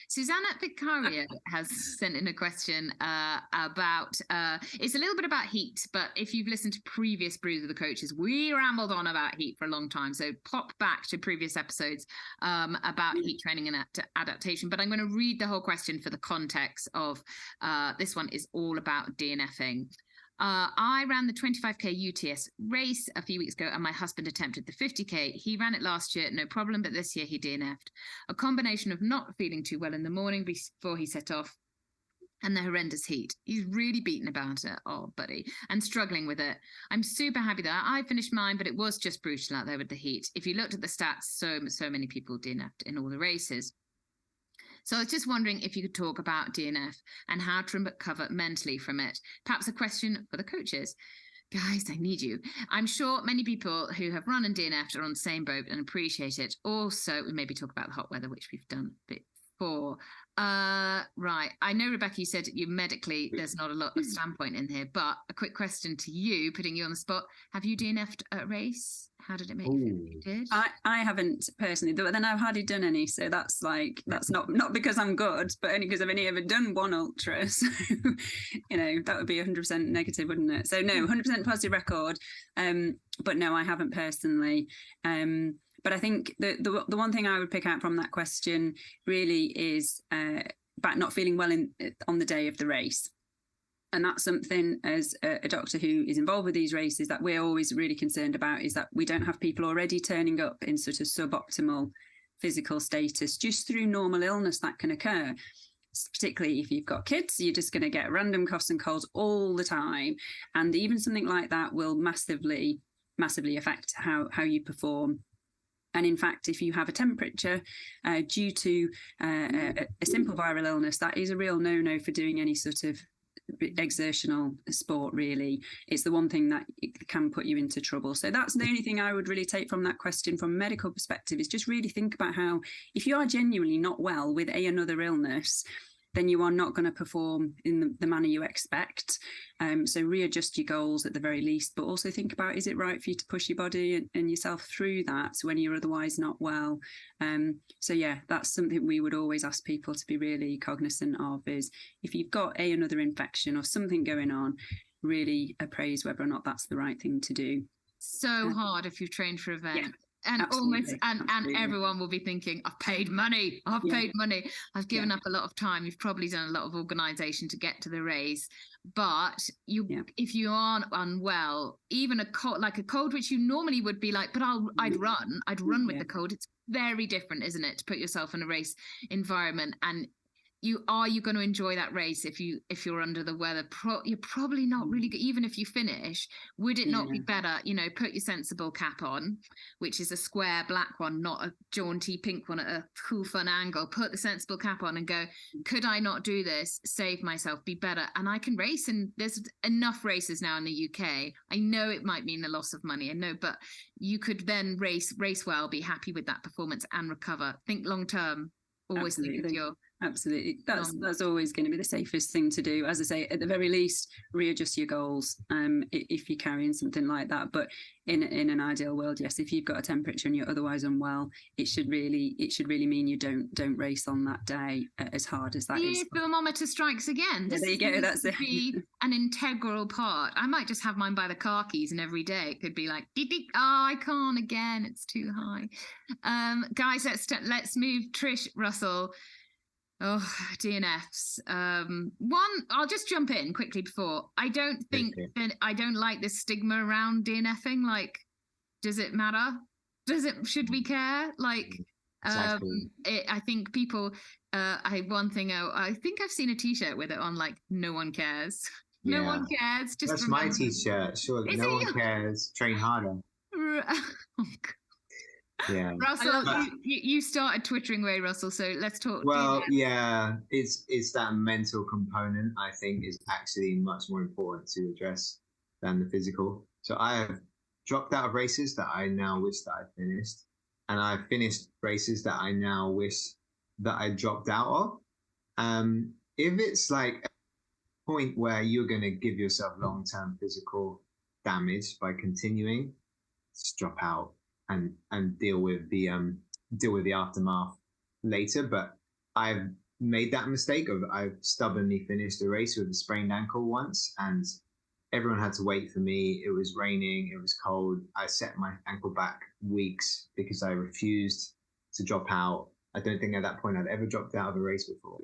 Susanna Vicario has sent in a question about it's a little bit about heat, but if you've listened to previous brews of the coaches, we rambled on about heat for a long time. So pop back to previous episodes about heat training and adaptation. But I'm going to read the whole question for the context of this one is all about DNFing. I ran the 25k UTS race a few weeks ago, and my husband attempted the 50k. He ran it last year, no problem, but this year he DNF'd. A combination of not feeling too well in the morning before he set off, and the horrendous heat. He's really beaten about it, oh buddy, and struggling with it. I'm super happy that I finished mine, but it was just brutal out there with the heat. If you looked at the stats, so many people DNF'd in all the races. So I was just wondering if you could talk about DNF and how to recover mentally from it. Perhaps a question for the coaches. Guys, I need you. I'm sure many people who have run and DNF'd are on the same boat and appreciate it. Also, we maybe talk about the hot weather, which we've done before. Right. I know, Rebecca, you said you medically, there's not a lot of standpoint in here, but a quick question to you, putting you on the spot. Have you DNF'd at a race? How did it make you feel if you did? I haven't personally, but then I've hardly done any. So that's not because I'm good, but only because I've only ever done one ultra. So, that would be 100% negative, wouldn't it? So no, 100% positive record. But no, I haven't personally. But I think the one thing I would pick out from that question really is about not feeling well on the day of the race. And that's something as a doctor who is involved with these races that we're always really concerned about, is that we don't have people already turning up in sort of suboptimal physical status just through normal illness that can occur. Particularly if you've got kids, you're just going to get random coughs and colds all the time. And even something like that will massively affect how you perform. And in fact, if you have a temperature due to a simple viral illness, that is a real no-no for doing any sort of exertional sport. Really, it's the one thing that can put you into trouble. So that's the only thing I would really take from that question from a medical perspective, is just really think about how, if you are genuinely not well with another illness, then you are not going to perform in the manner you expect. So readjust your goals at the very least, but also think about, is it right for you to push your body and yourself through that when you're otherwise not well? So yeah, that's something we would always ask people to be really cognizant of, is if you've got another infection or something going on, really appraise whether or not that's the right thing to do. So hard if you've trained for event. Yeah. And Absolutely. and everyone will be thinking, I've paid money. I've given up a lot of time. You've probably done a lot of organisation to get to the race. But if you aren't unwell, even a cold, which you normally would be like, but I'd run with the cold. It's very different, isn't it, to put yourself in a race environment? And you going to enjoy that race if you're under the weather? You're probably not really good. Even if you finish, would it not be better, put your sensible cap on, which is a square black one, not a jaunty pink one at a cool fun angle. Put the sensible cap on and go, could I not do this, save myself, be better? And I can race, and there's enough races now in the UK. I know it might mean a loss of money, I know, but you could then race well, be happy with that performance and recover. Think long term. Always think of your Absolutely. That's always going to be the safest thing to do. As I say, at the very least, readjust your goals if you're carrying something like that. But in an ideal world, yes, if you've got a temperature and you're otherwise unwell, it should really mean you don't race on that day as hard as that is. The thermometer strikes again. There you go. That's it. Be an integral part. I might just have mine by the car keys, and every day it could be like, I can't again. It's too high. Guys, let's move. Trish, Russell. Oh, DNFs. One, I'll just jump in quickly before. I don't like this stigma around DNFing. Like, does it matter? Should we care? Like, exactly. I think people, I think I've seen a t-shirt with it on, like, no one cares. No one cares. Just that's my t-shirt. Sure. No one cares. Train harder. Oh, God. Yeah, Russell, you started twittering away, Russell. So let's talk. Well, it's that mental component, I think, is actually much more important to address than the physical. So I have dropped out of races that I now wish that I finished, and I've finished races that I now wish that I dropped out of. If it's like a point where you're going to give yourself long-term physical damage by continuing, just drop out. And deal with the aftermath. later, but I've made that mistake of I've stubbornly finished a race with a sprained ankle once, and everyone had to wait for me. It was raining, it was cold. I set my ankle back weeks because I refused to drop out. I don't think at that point I'd ever dropped out of a race before.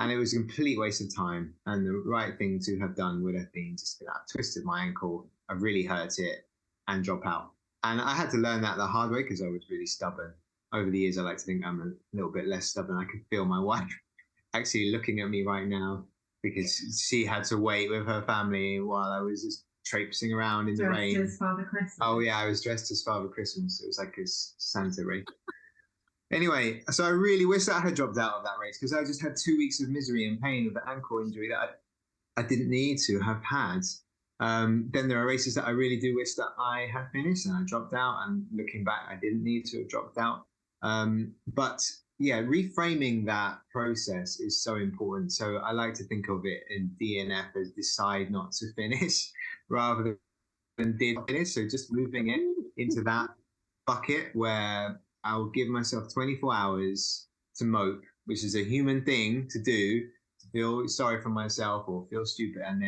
And it was a complete waste of time. And the right thing to have done would have been just twisted my ankle, I really hurt it, and drop out. And I had to learn that the hard way because I was really stubborn. Over the years, I like to think I'm a little bit less stubborn. I could feel my wife actually looking at me right now because she had to wait with her family while I was just traipsing around in the rain. Dressed as Father Christmas. Oh yeah, I was dressed as Father Christmas. It was like a Santa race. Anyway, so I really wish that I had dropped out of that race because I just had 2 weeks of misery and pain with the ankle injury that I didn't need to have had. Then there are races that I really do wish that I had finished and I dropped out. And looking back, I didn't need to have dropped out. But yeah, reframing that process is so important. So I like to think of it in DNF as decide not to finish rather than did finish. So just moving it into that bucket where I'll give myself 24 hours to mope, which is a human thing to do, to feel sorry for myself or feel stupid, and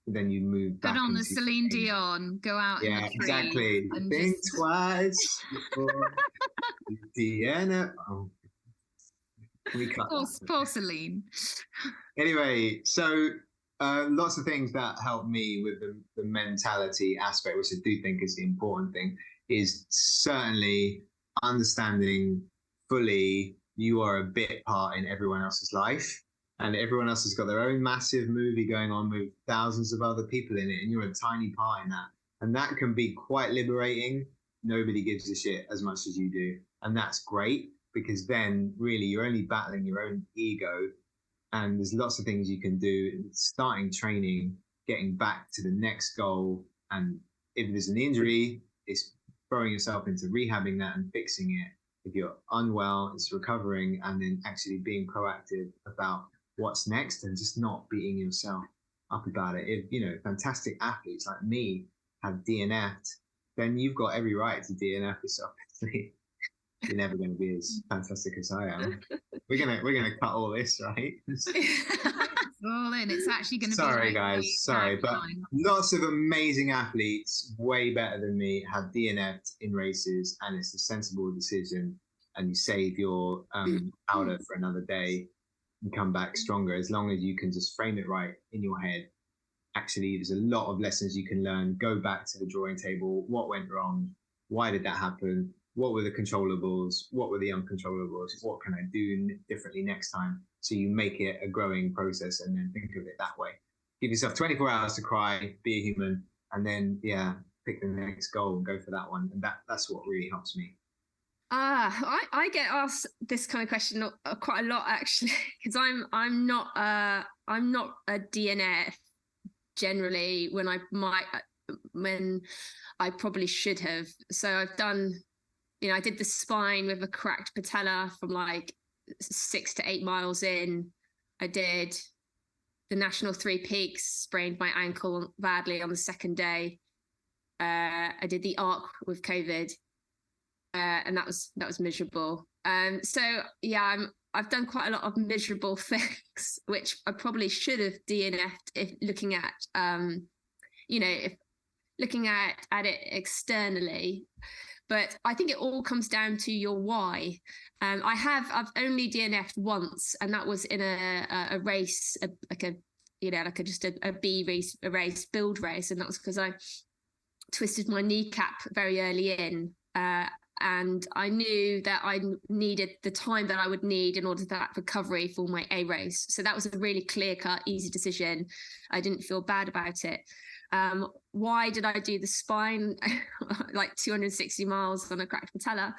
then you move back. Put on the Celine Dion, go out in the tree. Exactly. Think twice before you DNF. Oh. We cut Poor Celine. Anyway, so lots of things that help me with the mentality aspect, which I do think is the important thing, is certainly understanding fully you are a bit part in everyone else's life, and everyone else has got their own massive movie going on with thousands of other people in it, and you're a tiny part in that. And that can be quite liberating. Nobody gives a shit as much as you do. And that's great, because then really you're only battling your own ego, and there's lots of things you can do, starting training, getting back to the next goal. And if there's an injury, it's throwing yourself into rehabbing that and fixing it. If you're unwell, it's recovering, and then actually being proactive about what's next and just not beating yourself up about it. If, fantastic athletes like me have DNF'd, then you've got every right to DNF yourself. You're never going to be as fantastic as I am. We're gonna cut all this, right? It's all in. It's actually going to be. Sorry, guys. Sorry, but lots of amazing athletes, way better than me, have DNF'd in races, and it's a sensible decision. And you save your powder for another day and come back stronger, as long as you can just frame it right in your head. Actually, there's a lot of lessons you can learn. Go back to the drawing table. What went wrong? Why did that happen? What were the controllables? What were the uncontrollables? What can I do differently next time? So you make it a growing process, and then think of it that way. Give yourself 24 hours to cry, be a human, and then, pick the next goal and go for that one. And that's what really helps me. I get asked this kind of question quite a lot, actually, because I'm not a DNF generally when I probably should have. So I've done, I did the spine with a cracked patella from like 6 to 8 miles in. I did the National 3 Peaks, sprained my ankle badly on the second day. I did the ARC with COVID. And that was miserable. I've done quite a lot of miserable things, which I probably should have DNF'd if looking at, if looking at it externally. But I think it all comes down to your why. I've only DNF'd once, and that was in a race, a B race, a race, build race, and that was because I twisted my kneecap very early in. And I knew that I needed the time that I would need in order for that recovery for my A race. So that was a really clear-cut, easy decision. I didn't feel bad about it. Why did I do the spine like 260 miles on a cracked patella?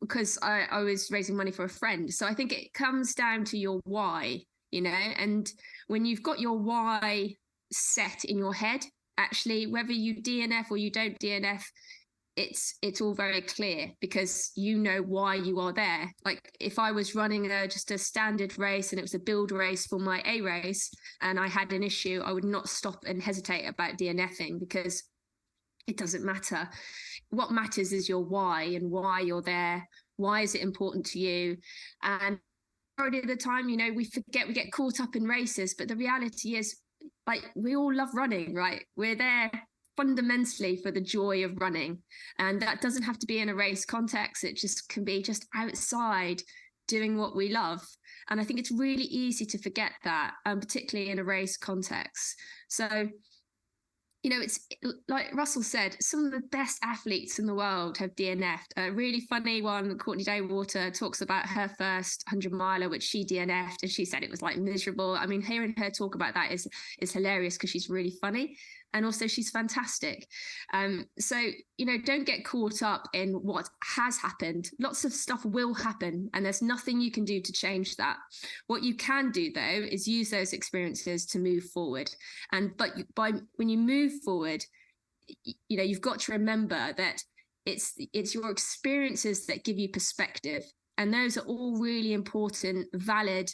Because I was raising money for a friend. So I think it comes down to your why, and when you've got your why set in your head, actually, whether you DNF or you don't DNF, it's all very clear, because you know why you are there. Like if I was running just a standard race and it was a build race for my A race and I had an issue, I would not stop and hesitate about DNFing, because it doesn't matter. What matters is your why and why you're there, Why is it important to you? And majority of the time, you know, we get caught up in races, but the reality is, like, we all love running, right? We're there fundamentally for the joy of running, and that doesn't have to be in a race context. It just can be just outside doing what we love. And I think it's really easy to forget that, particularly in a race context. So, you know, it's like Russell said, some of the best athletes in the world have DNF'd. A really funny one, Courtney Daywater talks about her first 100 miler, which she DNF'd, and she said it was like miserable. I mean, hearing her talk about that is hilarious, because she's really funny. And also she's fantastic. So, you know, don't get caught up in what has happened. Lots of stuff will happen, and there's nothing you can do to change that. What you can do, though, is use those experiences to move forward. But when you move forward, you know, you've got to remember that it's your experiences that give you perspective. And those are all really important, valid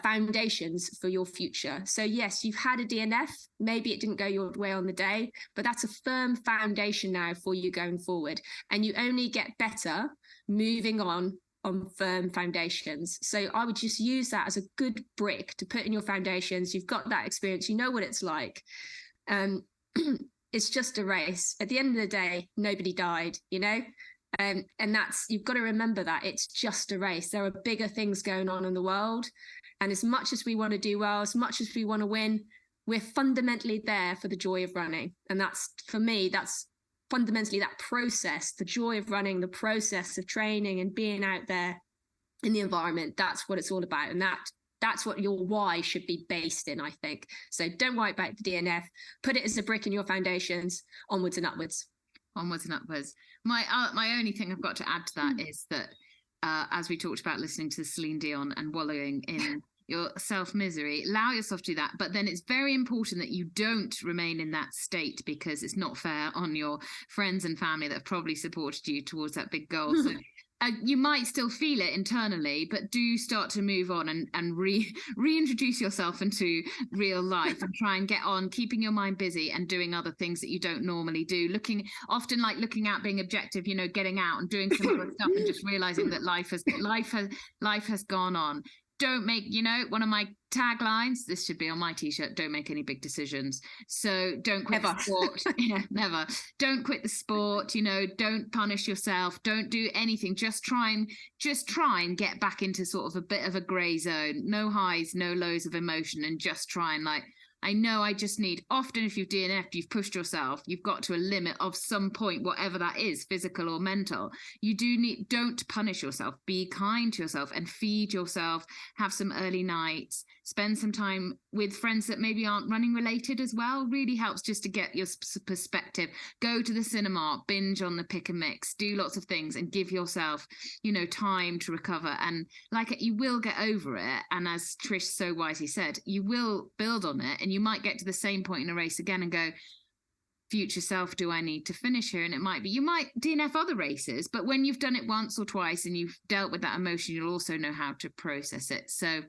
foundations for your future. So yes, you've had a DNF, maybe it didn't go your way on the day, but that's a firm foundation now for you going forward, and you only get better moving on firm foundations. So I would just use that as a good brick to put in your foundations. You've got that experience, you know what it's like. It's just a race. At the end of the day, nobody died, you know. And that's, you've got to remember that it's just a race. There are bigger things going on in the world. And as much as we want to do well, as much as we want to win, we're fundamentally there for the joy of running. And that's, for me, that's fundamentally that process, the joy of running, the process of training and being out there in the environment. That's what it's all about. And that's what your why should be based in, I think. So don't worry about the DNF. Put it as a brick in your foundations, onwards and upwards. Onwards and upwards. My only thing I've got to add to that is that as we talked about listening to Celine Dion and wallowing in your self-misery, allow yourself to do that. But then it's very important that you don't remain in that state, because it's not fair on your friends and family that have probably supported you towards that big goal. So you might still feel it internally, but do start to move on and reintroduce yourself into real life and try and get on, keeping your mind busy and doing other things that you don't normally do. Looking out, being objective, you know, getting out and doing some other stuff, and just realizing that life has gone on. Don't make, you know, one of my taglines, this should be on my t-shirt, don't make any big decisions. So don't quit the sport. Yeah, never. Don't quit the sport, you know, don't punish yourself, don't do anything. Just try and get back into sort of a bit of a gray zone. No highs, no lows of emotion, and just try and, like, I know I just need, often if you've DNF'd, you've pushed yourself, you've got to a limit of some point, whatever that is, physical or mental. Don't punish yourself, be kind to yourself and feed yourself, have some early nights, spend some time with friends that maybe aren't running related as well. Really helps just to get your perspective. Go to the cinema, binge on the pick and mix, do lots of things and give yourself, you know, time to recover. And like, you will get over it. And as Trish so wisely said, you will build on it, and you might get to the same point in a race again and go, future self, do I need to finish here? And it might be, you might DNF other races, but when you've done it once or twice and you've dealt with that emotion, you'll also know how to process it. So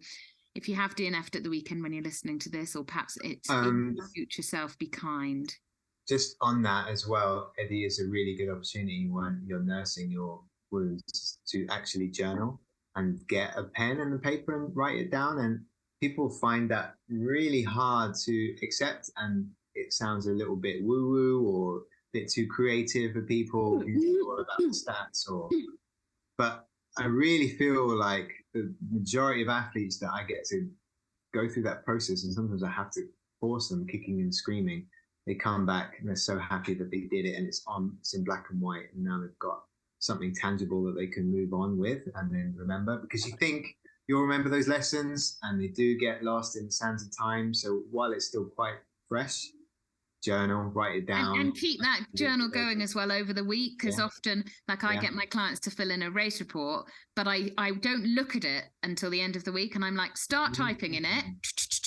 if you have DNF'd at the weekend when you're listening to this, or perhaps it's future self, be kind. Just on that as well, Eddie, is a really good opportunity when you're nursing your wounds to actually journal and get a pen and a paper and write it down. And people find that really hard to accept, and it sounds a little bit woo-woo or a bit too creative for people who know all about the stats. But I really feel like the majority of athletes that I get to go through that process, and sometimes I have to force them, kicking and screaming, they come back and they're so happy that they did it, and it's in black and white, and now they've got something tangible that they can move on with and then remember. Because you think you'll remember those lessons, and they do get lost in the sands of time. So while it's still quite fresh, journal, write it down, and keep that journal going as well over the week, because often, like, I get my clients to fill in a race report, but I don't look at it until the end of the week, and I'm like, start typing in it.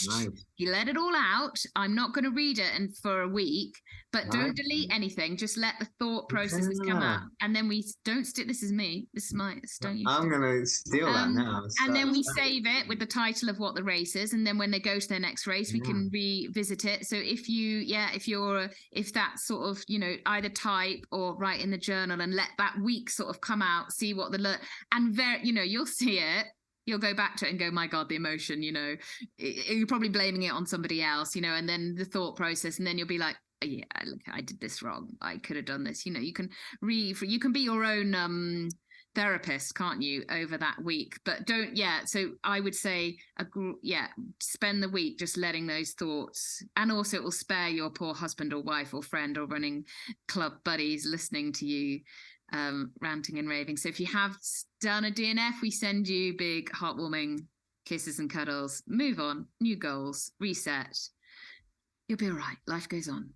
Nice. You let it all out. I'm not going to read it for a week, but don't Right. delete anything. Just let the thought processes come out, and then we don't stick. This is me. This is my. Don't use. I'm gonna steal that now. And then we save it with the title of what the race is, and then when they go to their next race, we can revisit it. So if that sort of, you know, either type or write in the journal and let that week sort of come out, see what you know, you'll see it. You'll go back to it and go, my God, the emotion, you know, you're probably blaming it on somebody else, you know, and then the thought process, and then you'll be like, oh, yeah, look, I did this wrong. I could have done this. You know, you can be your own therapist, can't you, over that week? But so I would say, spend the week just letting those thoughts, and also it will spare your poor husband or wife or friend or running club buddies listening to you ranting and raving. So if you have done a DNF, we send you big heartwarming kisses and cuddles. Move on, new goals, reset. You'll be all right. Life goes on.